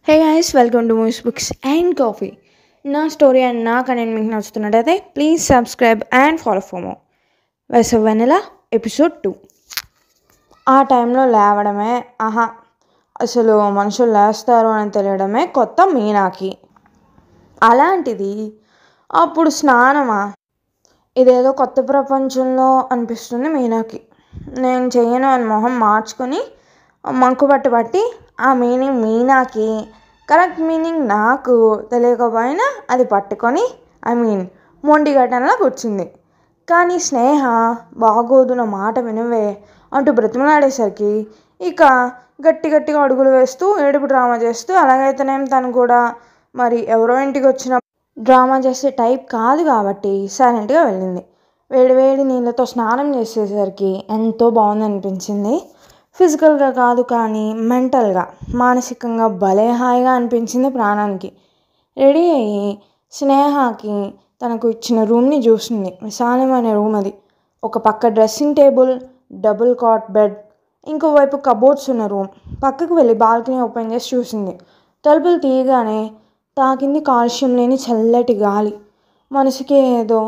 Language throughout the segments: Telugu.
Hey guys, welcome to movies books and coffee. నా స్టోరీ అండ్ నా కంటెంట్ మీకు నచ్చుతున్నట్టయితే please subscribe and follow for more. వెసవ్ వెనెలా ఎపిసోడ్ 2. ఆ టైంలో లేవడమే అసలు మనుషులు లేస్తారు అని తెలియడమే కొత్త మీనాకి. అలాంటిది అప్పుడు స్నానమా, ఇదేదో కొత్త ప్రపంచంలో అనిపిస్తుంది మీనాకి. నేను చెయ్యను అని మొహం మార్చుకొని మంకు పట్టి ఆ మీనింగ్ మీనాకి, కరెక్ట్ మీనింగ్ నాకు తెలియకపోయినా అది పట్టుకొని మొండి ఘటనలా కూర్చుంది. కానీ స్నేహ బాగోదు నా మాట వినవే అంటూ బ్రతిమలాడేసరికి ఇక గట్టిగా అడుగులు వేస్తూ ఏడుపు డ్రామా చేస్తూ, అలాగైతేనేం తను కూడా మరి ఎవరో ఇంటికి వచ్చిన డ్రామా చేసే టైప్ కాదు కాబట్టి సైలెంట్గా వెళ్ళింది. వేడి నీళ్ళతో స్నానం చేసేసరికి ఎంతో బాగుందనిపించింది. ఫిజికల్గా కాదు కానీ మెంటల్గా, మానసికంగా భలే హాయిగా అనిపించింది ప్రాణానికి. రెడీ అయ్యి స్నేహకి తనకు ఇచ్చిన రూమ్ని చూసింది. విశాలమైన రూమ్ అది. ఒక పక్క dressing table, double cot bed, ఇంకోవైపు కబోర్డ్స్ ఉన్న రూమ్. పక్కకు వెళ్ళి బాల్కనీ ఓపెన్ చేసి చూసింది. తలుపులు తీయగానే తాకింది కాలుష్యం లేని చల్లటి గాలి. మనసుకి ఏదో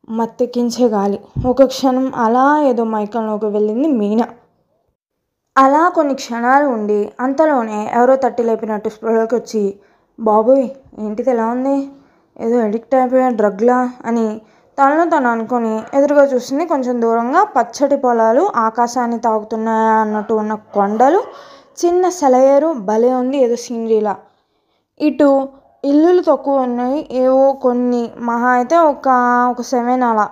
మత్తెక్కించే గాలి. ఒక క్షణం అలా ఏదో మైకంలోకి వెళ్ళింది మీనా. అలా కొన్ని క్షణాలు ఉండి అంతలోనే ఎవరో తట్టి లేపినట్టు స్పృహలోకి వచ్చి, బాబోయ్ ఏంటిది ఎలా ఉంది, ఏదో అడిక్ట్ అయిపోయా డ్రగ్లా అని తనలో తను అనుకొని ఎదురుగా చూసింది. కొంచెం దూరంగా పచ్చటి పొలాలు ఆకాశాన్ని తాకుతున్నాయా అన్నట్టు ఉన్న కొండలు, చిన్న సెలయేరు, భలే ఉంది ఏదో సీనరీలా. ఇటు ఇల్లులు తక్కువ ఉన్నాయి, ఏవో కొన్ని, మహా అయితే ఒక 7 అలా.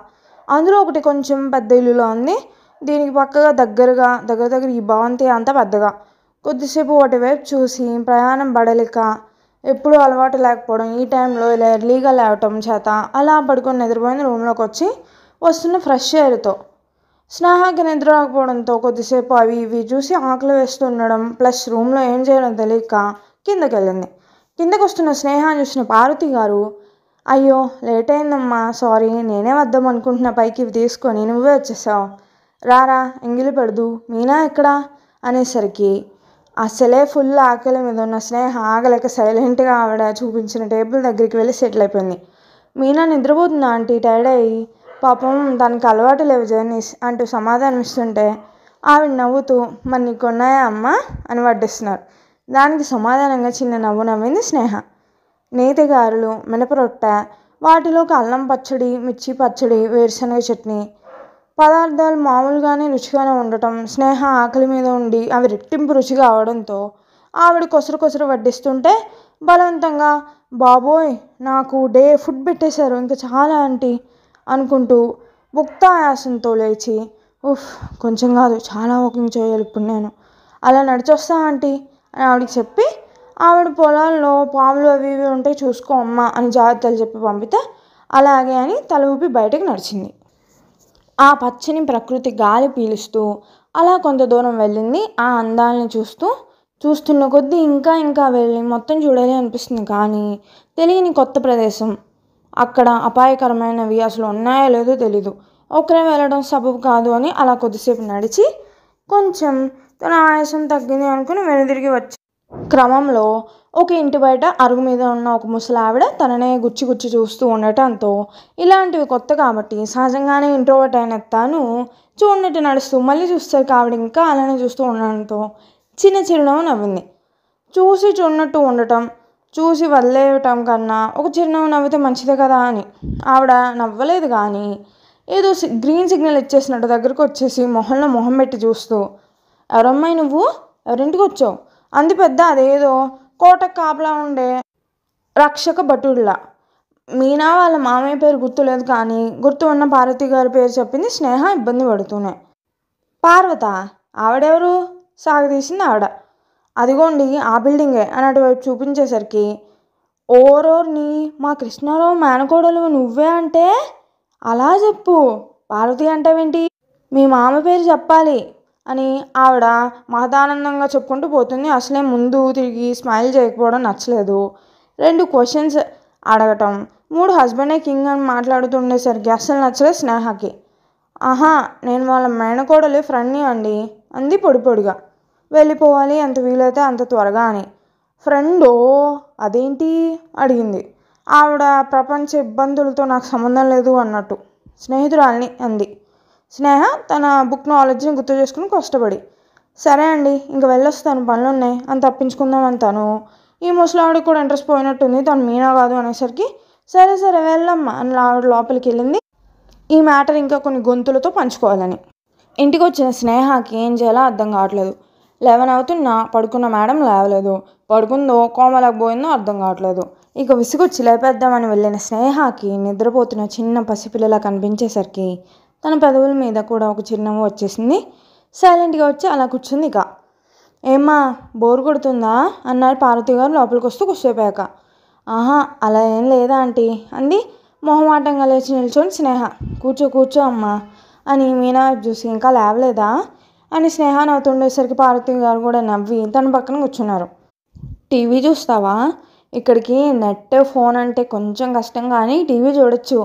అందులో ఒకటి కొంచెం పెద్ద ఇల్లులో ఉంది. దీనికి పక్కగా దగ్గర ఈ భవంతి అంతా పెద్దగా. కొద్దిసేపు వాటి వైపు చూసి ప్రయాణం బడలిక, ఎప్పుడూ అలవాటు లేకపోవడం, ఈ టైంలో ఇలా ఎర్లీగా లేవటం చేత అలా పడుకొని నిద్రపోయిన రూమ్లోకి వచ్చి వస్తున్న ఫ్రెష్ ఎయిర్తో స్నేహకి నిద్ర రాకపోవడంతో కొద్దిసేపు అవి ఇవి చూసి ఆకలి వేస్తుండడం ప్లస్ రూమ్లో ఏం చేయడం తెలియక కిందకి వెళ్ళింది. కిందకు వస్తున్న స్నేహాన్ని చూసిన పార్వతి గారు, అయ్యో లేట్ అయిందమ్మా, సారీ, నేనే వద్దాం అనుకుంటున్న పైకి ఇవి తీసుకొని నువ్వే వచ్చేసావు, రారా ఎంగిలి పెడదు, మీనా ఎక్కడా అనేసరికి అసలే ఫుల్ ఆకలి మీద ఉన్న స్నేహ ఆగలేక సైలెంట్గా ఆవిడ చూపించిన టేబుల్ దగ్గరికి వెళ్ళి సెటిల్ అయిపోయింది. మీనా నిద్రపోతుందా ఆంటీ, టైర్డ్ అయ్యి, పాపం తనకు అలవాటు లేవు జర్నీస్ అంటూ సమాధానం ఇస్తుంటే ఆవిడ నవ్వుతూ, మరి నీకు ఉన్నాయా అమ్మా అని వడ్డిస్తున్నారు. దానికి సమాధానంగా చిన్న నవ్వు నవ్వింది స్నేహ. నేతిగారులు, మినపరొట్టె, వాటిలోకి అల్లం పచ్చడి, మిర్చి పచ్చడి, వేరుశనగ చట్నీ, పదార్థాలు మామూలుగానే రుచిగానే ఉండటం, స్నేహ ఆకలి మీద ఉండి అవి రెట్టింపు రుచిగా అవడంతో ఆవిడ కొసరు వడ్డిస్తుంటే బలవంతంగా, బాబోయ్ నాకు డే ఫుడ్ పెట్టేశారు, ఇంకా చాలా ఆంటీ అనుకుంటూ భుక్తాయాసంతో లేచి, ఉఫ్ కొంచెం కాదు చాలా వాకింగ్ చేయాలి ఇప్పుడు నేను, అలా నడిచొస్తా ఆంటీ అని ఆవిడకి చెప్పి, ఆవిడ పొలాల్లో పాములు అవి ఇవి ఉంటే చూసుకో అమ్మా అని జాగ్రత్తలు చెప్పి పంపితే అలాగే అని తల ఊపి బయటకు నడిచింది. ఆ పచ్చని ప్రకృతి గాలి పీలుస్తూ అలా కొంత దూరం వెళ్ళింది. ఆ అందాలని చూస్తున్న కొద్దీ ఇంకా వెళ్ళి మొత్తం చూడాలి అనిపిస్తుంది. కానీ తెలియని కొత్త ప్రదేశం, అక్కడ అపాయకరమైనవి అసలు ఉన్నాయో లేదో తెలీదు. ఒకరే వెళ్ళడం సబబు కాదు అని అలా కొద్దిసేపు నడిచి కొంచెం తన ఆయాసం తగ్గింది అనుకుని వెనుదిరిగి వచ్చి క్రమంలో ఒక ఇంటి బయట అరుగు మీద ఉన్న ఒక ముసలావిడ తననే గుచ్చి చూస్తూ ఉండటంతో, ఇలాంటివి కొత్త కాబట్టి సహజంగానే ఇంట్రోవర్ట్ అయిన తను చూడనట్టు నడుస్తూ మళ్ళీ చూస్తారు ఆవిడ ఇంకా అలానే చూస్తూ ఉండడంతో చిన్న చిరునవ్వు నవ్వింది. చూసి చూడనట్టు ఉండటం, చూసి వదిలేయటం కన్నా ఒక చిరునవ్వు నవ్వితే మంచిదే కదా అని ఆవిడ నవ్వలేదు. కానీ ఏదో గ్రీన్ సిగ్నల్ ఇచ్చేసినట్టు దగ్గరకు వచ్చేసి మొహంలో మొహం పెట్టి చూస్తూ, ఎవరమ్మాయి నువ్వు, ఎవరింటికి వచ్చావు అంది పెద్ద, అదేదో కోటకు కాపలా ఉండే రక్షక భటుడిలా. మీనా వాళ్ళ మామయ్య పేరు గుర్తులేదు కానీ గుర్తు ఉన్న పార్వతి గారి పేరు చెప్పింది స్నేహ ఇబ్బంది పడుతూనే. పార్వత, ఆవిడెవరు సాగదీసింది ఆవిడ. అదిగోండి ఆ బిల్డింగే అని అటువైపు చూపించేసరికి, ఓరోర్ని మా కృష్ణారావు మేనకోడలు నువ్వే అంటే అలా చెప్పు, పార్వతి అంటావేంటి, మీ మామ పేరు చెప్పాలి అని ఆవిడ మహదానందంగా చెప్పుకుంటూ పోతుంది. అసలే ముందు తిరిగి స్మైల్ చేయకపోవడం నచ్చలేదు. 2 క్వశ్చన్స్ అడగటం, 3 హస్బెండే కింగ్ అని మాట్లాడుతుండేసరికి అస్సలు నచ్చలేదు స్నేహకి. నేను వాళ్ళ మేనకోడలి ఫ్రెండ్ని అండి అంది పొడిగా. వెళ్ళిపోవాలి ఎంత వీలైతే అంత త్వరగా అని. ఫ్రెండో అదేంటి అడిగింది. ఆవిడ ప్రపంచ ఇబ్బందులతో నాకు సంబంధం లేదు అన్నట్టు స్నేహితురాల్ని అంది. స్నేహ తన బుక్ నాలెడ్జ్ని గుర్తు చేసుకుని కష్టపడి, సరే అండి ఇంక వెళ్ళొస్తాను పనులున్నాయి అని తప్పించుకుందాం అంతాను. ఈ ముసలావిడికి కూడా ఇంట్రెస్ట్ పోయినట్టుంది, తను మీనా కాదు అనేసరికి సరే సరే వెళ్ళమ్మా అని ఆవిడ లోపలికి వెళ్ళింది. ఈ మ్యాటర్ ఇంకా కొన్ని గొంతులతో పంచుకోవాలని. ఇంటికి వచ్చిన స్నేహకి ఏం చేయాలో అర్థం కావట్లేదు. 11 అవుతున్నా పడుకున్న మేడం లేవలేదు, పడుకుందో కోమలకు పోయిందో అర్థం కావట్లేదు. ఇక విసుగొచ్చి లేపేద్దామని వెళ్ళిన స్నేహకి నిద్రపోతున్న చిన్న పసిపిల్లలా కనిపించేసరికి తన పెదవుల మీద కూడా ఒక చిరునవ్వు వచ్చేసింది. సైలెంట్గా వచ్చి అలా కూర్చుంది. ఇక ఏమ్మా బోర్ కొడుతుందా అన్నారు పార్వతి గారు లోపలికి వస్తూ కూర్చోపోయాక. ఆహా అలా ఏం లేదా ఆంటీ అంది మొహమాటంగా లేచి నిల్చొని స్నేహ. కూర్చో కూర్చో అమ్మా అని మీనా చూసి ఇంకా లేవలేదా అని స్నేహ నవ్వుతుండేసరికి పార్వతి గారు కూడా నవ్వి తన పక్కన కూర్చున్నారు. టీవీ చూస్తావా? ఇక్కడికి నెట్ ఫోన్ అంటే కొంచెం కష్టం కానీ టీవీ చూడొచ్చు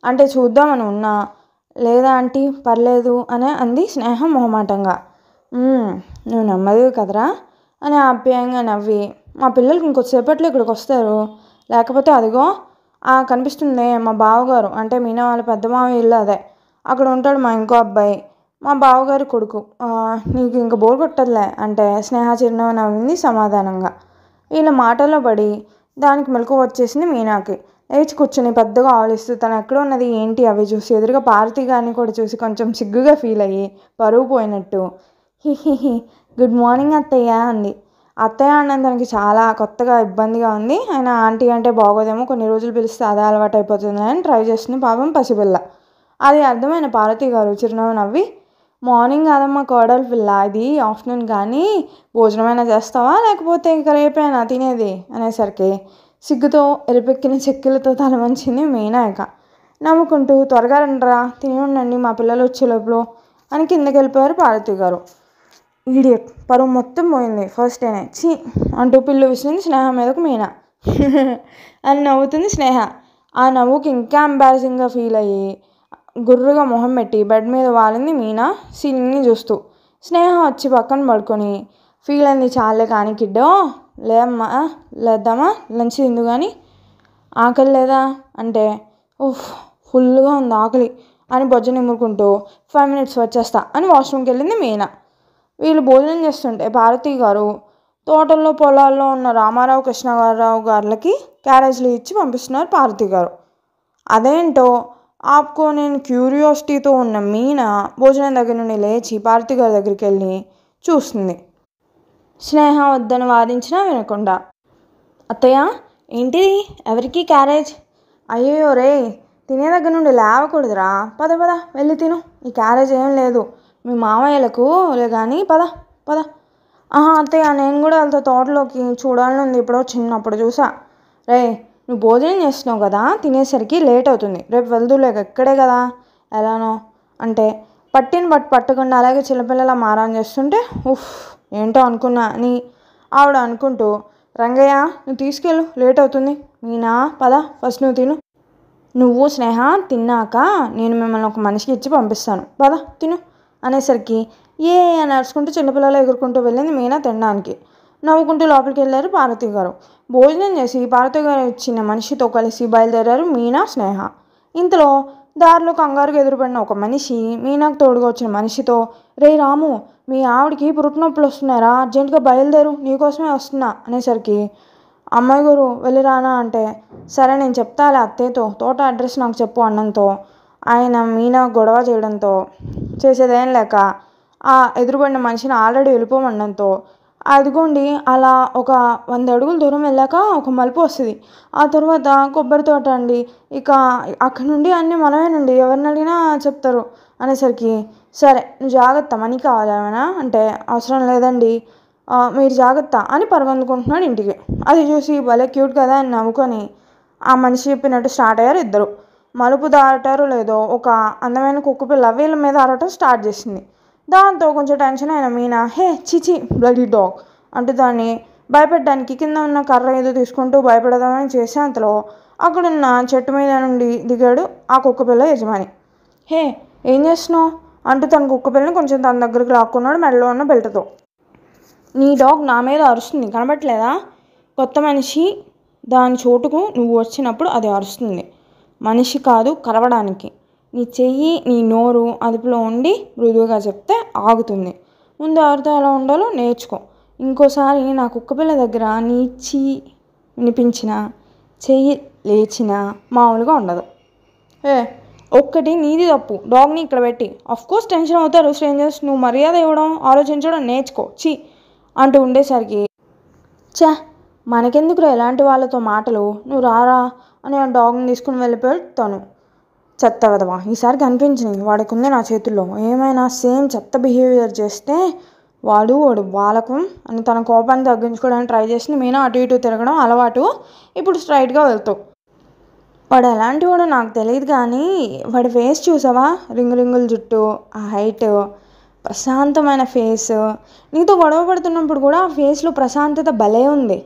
అంటే చూద్దామని ఉన్నా. లేదా ఆంటీ పర్లేదు అని అంది స్నేహ మొహమాటంగా. నువ్వు నమ్మదివి కదరా అని ఆప్యాయంగా నవ్వి, మా పిల్లలకి ఇంకొద్దిసేపట్లో ఇక్కడికి వస్తారు, లేకపోతే అదిగో కనిపిస్తుంది మా బావగారు అంటే మీనా వాళ్ళ పెద్ద మావయ్య ఇల్లు అదే, అక్కడ ఉంటాడు మా ఇంకో అబ్బాయి, మా బావగారి కొడుకు, నీకు ఇంక బోర్ కొట్టదులే అంటే స్నేహ చిరునవ్వు నవ్వింది సమాధానంగా. వీళ్ళ మాటల్లో పడి దానికి మెలకువ వచ్చేసింది మీనాకి. లేచి కూర్చుని పెద్దగా ఆలోచిస్తూ తను ఎక్కడ ఉన్నది ఏంటి అవి చూసి ఎదురుగా పార్వతి గారిని కూడా చూసి కొంచెం సిగ్గుగా ఫీల్ అయ్యి పరువు పోయినట్టు హిహిహి గుడ్ మార్నింగ్ అత్తయ్య అంది. అత్తయ్య అన్నది తనకి చాలా కొత్తగా ఇబ్బందిగా ఉంది. ఆయన ఆంటీ అంటే బాగోదేమో, కొన్ని రోజులు పిలిస్తే అదే అలవాటు అయిపోతుంది అని ట్రై చేస్తుంది పాపం పసిపిల్ల. అది అర్థమైన పార్వతి గారు చిరునవ్వు నవ్వి, మార్నింగ్ కాదమ్మా కోడలు పిల్ల, ఇది ఆఫ్టర్నూన్, కానీ భోజనమైనా చేస్తావా లేకపోతే ఇంకా రేపైనా తినేది అనేసరికి సిగ్గుతో ఎరిపెక్కిన చెక్కులతో తల వంచింది మీనా. ఇక నవ్వుకుంటూ త్వరగా రండిరా తిని ఉండండి మా పిల్లలు వచ్చే లోపల అని కిందకి వెళ్ళిపోయారు పార్వతి గారు. ఈడియట్ పరువు మొత్తం పోయింది ఫస్ట్ డేనే చీ అంటూ పిల్లు విసిరింది స్నేహ మీదకు మీనా. అని నవ్వుతుంది స్నేహ. ఆ నవ్వుకి ఇంకా ఎంబారసింగ్గా ఫీల్ అయ్యి గుర్రుగా మొహం పెట్టి బెడ్ మీద వాలింది మీనా సీలింగ్ని చూస్తూ. స్నేహ వచ్చి పక్కన పడుకొని ఫీల్ అయింది, చాలే కానీ కిడ్డో లేమ్మా లేద్దామా లంచ్ తిందు కానీ, ఆకలి లేదా అంటే ఓహ్ ఫుల్గా ఉంది ఆకలి అని బొజ్జ నిమ్ముకుంటూ 5 minutes వచ్చేస్తా అని వాష్రూమ్కి వెళ్ళింది మీనా. వీళ్ళు భోజనం చేస్తుంటే పార్వతి గారు తోటల్లో పొలాల్లో ఉన్న రామారావు కృష్ణరావు గారులకి క్యారేజ్లు ఇచ్చి పంపిస్తున్నారు పార్వతి గారు. అదేంటో ఆపుకోని క్యూరియాసిటీతో ఉన్న మీనా భోజనం దగ్గర నుండి లేచి పార్వతి గారి దగ్గరికి వెళ్ళి చూస్తుంది. స్నేహ వద్దని వాదించినా వినకుండా. అత్తయ్య ఏంటిది ఎవరికి క్యారేజ్? అయ్యో రే తినే దగ్గర నుండి లేవకూడదురా, పద పద వెళ్ళి తిను, ఈ క్యారేజ్ ఏం లేదు మీ మామయ్యలకు లే కానీ పద పద. అత్తయ్య నేను కూడా వెళ్తా తోటలోకి, చూడాలని ఉంది, ఎప్పుడో చిన్నప్పుడు చూసా. రే నువ్వు భోజనం చేస్తున్నావు కదా, తినేసరికి లేట్ అవుతుంది, రేపు వెళ్దులేక ఇక్కడే కదా ఎలానో అంటే పట్టకుండా అలాగే చిన్నపిల్లలా మారాన్ చేస్తుంటే ఉఫ్ ఏంటో అనుకున్నా అని ఆవిడ అనుకుంటూ, రంగయ్య నువ్వు తీసుకెళ్ళు లేట్ అవుతుంది, మీనా పద ఫస్ట్ నువ్వు తిను, నువ్వు స్నేహ తిన్నాక నేను మిమ్మల్ని ఒక మనిషికి ఇచ్చి పంపిస్తాను పద తిను అనేసరికి అని నడుచుకుంటూ చిన్నపిల్లలు ఎగురుకుంటూ వెళ్ళింది మీనా తినడానికి. నవ్వుకుంటూ లోపలికి వెళ్ళారు పార్వతి గారు. భోజనం చేసి పార్వతి గారు ఇచ్చిన మనిషితో కలిసి బయలుదేరారు మీనా స్నేహ. ఇంతలో దారిలో కంగారుగా ఎదురుపడిన ఒక మనిషి మీనాకు తోడుగా వచ్చిన మనిషితో, రే రాము మీ ఆవిడికి పురుటినొప్పులు వస్తున్నారా, అర్జెంటుగా బయలుదేరు నీకోసమే వస్తున్నా అనేసరికి, అమ్మాయి గారు వెళ్ళిరానా అంటే, సరే నేను చెప్తాలే అత్తయ్యతో, తోట అడ్రస్ నాకు చెప్పు అన్నంతో ఆయన మీనా గొడవ చేయడంతో చేసేదేం లేక ఆ ఎదురుపడిన మనిషిని ఆల్రెడీ వెళ్ళిపోమనడంతో, అదిగోండి అలా ఒక 100 అడుగులు దూరం వెళ్ళాక ఒక మలుపు వస్తుంది, ఆ తర్వాత కొబ్బరి తోట అండి, ఇక అక్కడ నుండి అన్నీ మనమేనండి ఎవరిని అడిగినా చెప్తారు అనేసరికి, సరే నువ్వు జాగ్రత్త మనీ కావాలేమైనా అంటే, అవసరం లేదండి మీరు జాగ్రత్త అని పరుగందుకుంటున్నాడు ఇంటికి. అది చూసి భలే క్యూట్ కదా అని నవ్వుకొని ఆ మనిషి చెప్పినట్టు స్టార్ట్ అయ్యారు ఇద్దరు. మలుపు దాటారో లేదో ఒక అందమైన కుక్కపిల్ల వీళ్ళ మీద అరవటం స్టార్ట్ చేసింది. దాంతో కొంచెం టెన్షన్ అయిన మీనా, హే చిచి బ్లడీ డాగ్ అంటూ దాన్ని భయపెట్టడానికి కింద ఉన్న కర్ర ఏదో తీసుకుంటూ భయపడదామని చేసే అంతలో అక్కడున్న చెట్టు మీద నుండి దిగాడు ఆ కుక్కపిల్ల యజమాని. హే ఏం చేస్తున్నావు అంటూ తన కుక్కపిల్లని కొంచెం తన దగ్గరికి లాక్కున్నాడు మెడలో ఉన్న బెల్ట్తో. నీ డాగ్ నా మీద అరుస్తుంది కనబట్టలేదా, కొత్త మనిషి దాని చోటుకు నువ్వు వచ్చినప్పుడు అది అరుస్తుంది. మనిషి కాదు కరవడానికి. నీ చెయ్యి నీ నోరు అదుపులో ఉండి మృదువుగా చెప్తే ఆగుతుంది. ముందు ఎవరితో ఎలా ఉండాలో నేర్చుకో. ఇంకోసారి నా కుక్కపిల్ల దగ్గర నీ చీ వినిపించిన చెయ్యి లేచిన మామూలుగా ఉండదు. ఒక్కటి నీది తప్పు, డాగ్ని ఇక్కడ పెట్టి. అఫ్కోర్స్ టెన్షన్ అవుతారు స్ట్రేంజర్స్. నువ్వు మర్యాద ఇవ్వడం ఆలోచించడం నేర్చుకో. చీ అంటూ ఉండేసరికి మనకెందుకురా ఎలాంటి వాళ్ళతో మాటలు, నువ్వు రారా అని ఆ డాగ్ని తీసుకుని వెళ్ళిపోయాడు తను. చెత్త వెధవా, ఈసారి కనిపించింది వాడికి ఉంది నా చేతుల్లో. ఏమైనా సేమ్ చెత్త బిహేవియర్ చేస్తే వాడు బాలకం అని తన కోపాన్ని తగ్గించుకోవడానికి ట్రై చేసింది. మీనా అటు ఇటు తిరగడం అలవాటు. ఇప్పుడు స్ట్రైట్గా వెళ్తావు. వాడు ఎలాంటి వాడు నాకు తెలియదు కానీ వాడి ఫేస్ చూసావా? రింగుల జుట్టు, ఆ హైట్, ప్రశాంతమైన ఫేస్. నీతో గొడవ పడుతున్నప్పుడు కూడా ఆ ఫేస్లో ప్రశాంతత భలే ఉంది.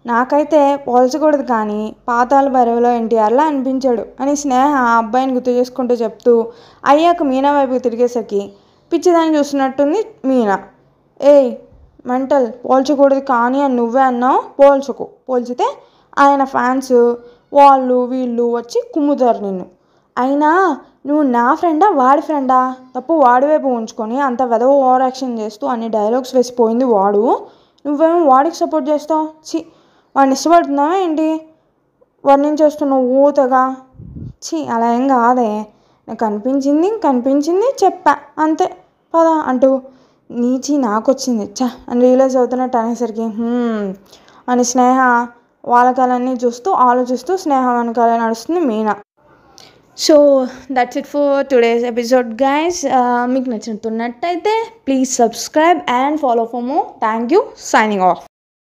నాకైతే పోల్చకూడదు కానీ పాతాళ భైరవిలో ఎన్టీఆర్లా అనిపించాడు అని స్నేహ ఆ అబ్బాయిని గుర్తు చేసుకుంటూ చెప్తూ అయ్యాక మీనా వైపుకి తిరిగేసరికి పిచ్చిదాన్ని చూస్తున్నట్టుంది మీనా. మెంటల్, పోల్చకూడదు కానీ అని నువ్వే అన్నావు. పోల్చకు. పోల్చితే ఆయన ఫ్యాన్స్ వాళ్ళు వీళ్ళు వచ్చి కుమ్ముతారు నిన్ను. అయినా నువ్వు నా ఫ్రెండా వాడి ఫ్రెండా? తప్పు వాడి వైపు ఉంచుకొని అంత వెధవ ఓవర్ యాక్షన్ చేస్తూ అన్ని డైలాగ్స్ వేసిపోయింది వాడు. నువ్వేమో వాడికి సపోర్ట్ చేస్తావు. వాడిని ఇష్టపడుతున్నావా ఏంటి? వాడి నుంచి వస్తున్నావు ఊతగా. అలా ఏం కాదే, నాకు కనిపించింది చెప్పా అంతే పదా అంటూ నీచి నాకు వచ్చింది అని రియలైజ్ అవుతున్నట్టు అనేసరికి అని స్నేహ వాళ్ళకాలన్నీ చూస్తూ ఆలోచిస్తూ స్నేహ వెనకాల నడుస్తుంది Meena. So that's it for today's episode guys. మీకు నచ్చుతున్నట్టయితే please subscribe and follow for more. Thank you. Signing of.